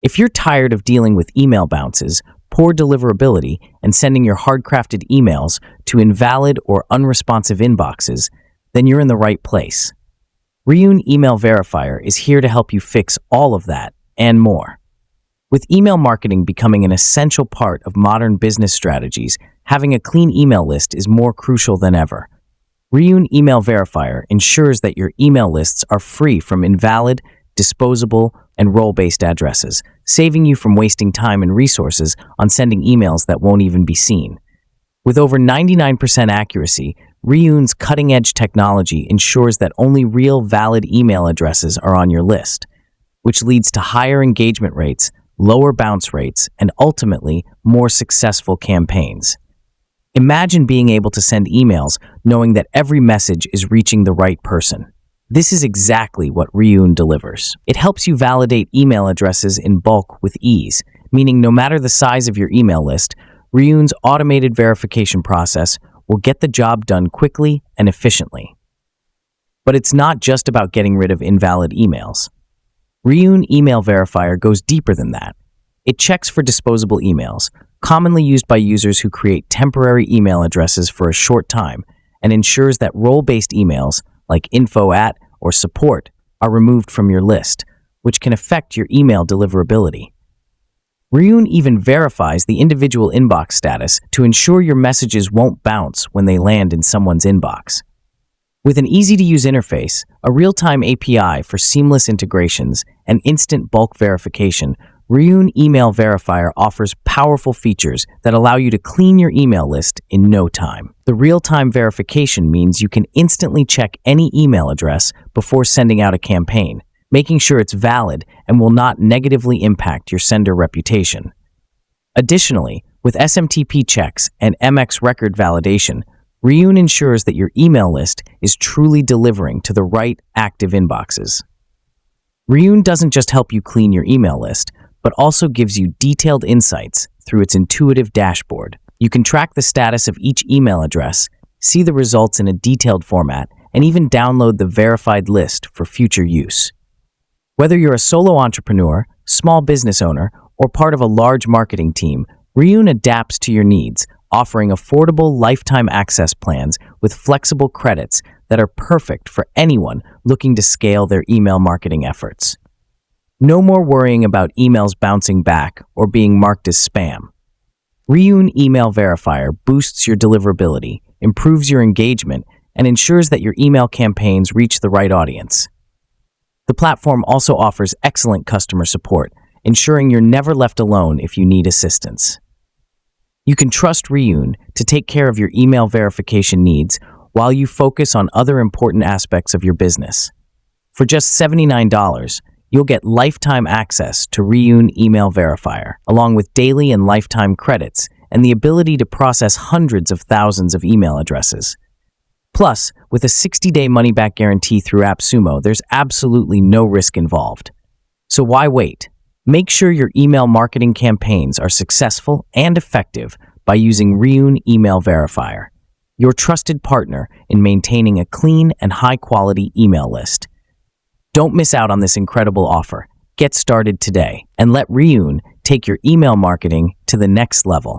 If you're tired of dealing with email bounces, poor deliverability, and sending your hard-crafted emails to invalid or unresponsive inboxes, then you're in the right place. Reoon Email Verifier is here to help you fix all of that and more. With email marketing becoming an essential part of modern business strategies, having a clean email list is more crucial than ever. Reoon Email Verifier ensures that your email lists are free from invalid, disposable, and role-based addresses, saving you from wasting time and resources on sending emails that won't even be seen. With over 99% accuracy, Reoon's cutting-edge technology ensures that only real valid email addresses are on your list, which leads to higher engagement rates, lower bounce rates, and ultimately more successful campaigns. Imagine being able to send emails knowing that every message is reaching the right person. This is exactly what Reoon delivers. It helps you validate email addresses in bulk with ease, meaning no matter the size of your email list, Reoon's automated verification process will get the job done quickly and efficiently. But it's not just about getting rid of invalid emails. Reoon Email Verifier goes deeper than that. It checks for disposable emails, commonly used by users who create temporary email addresses for a short time, and ensures that role-based emails like info@ or support are removed from your list, which can affect your email deliverability. Reoon even verifies the individual inbox status to ensure your messages won't bounce when they land in someone's inbox. With an easy-to-use interface, a real-time API for seamless integrations, and instant bulk verification, Reoon Email Verifier offers powerful features that allow you to clean your email list in no time. The real-time verification means you can instantly check any email address before sending out a campaign, making sure it's valid and will not negatively impact your sender reputation. Additionally, with SMTP checks and MX record validation, Reoon ensures that your email list is truly delivering to the right active inboxes. Reoon doesn't just help you clean your email list, but also gives you detailed insights through its intuitive dashboard. You can track the status of each email address, see the results in a detailed format, and even download the verified list for future use. Whether you're a solo entrepreneur, small business owner, or part of a large marketing team, Reoon adapts to your needs, offering affordable lifetime access plans with flexible credits that are perfect for anyone looking to scale their email marketing efforts. No more worrying about emails bouncing back or being marked as spam. Reoon Email Verifier boosts your deliverability, improves your engagement, and ensures that your email campaigns reach the right audience. The platform also offers excellent customer support, ensuring you're never left alone if you need assistance. You can trust Reoon to take care of your email verification needs while you focus on other important aspects of your business. For just $79, you'll get lifetime access to Reoon Email Verifier, along with daily and lifetime credits and the ability to process hundreds of thousands of email addresses. Plus, with a 60-day money-back guarantee through AppSumo, there's absolutely no risk involved. So why wait? Make sure your email marketing campaigns are successful and effective by using Reoon Email Verifier, your trusted partner in maintaining a clean and high-quality email list. Don't miss out on this incredible offer. Get started today and let Reoon take your email marketing to the next level.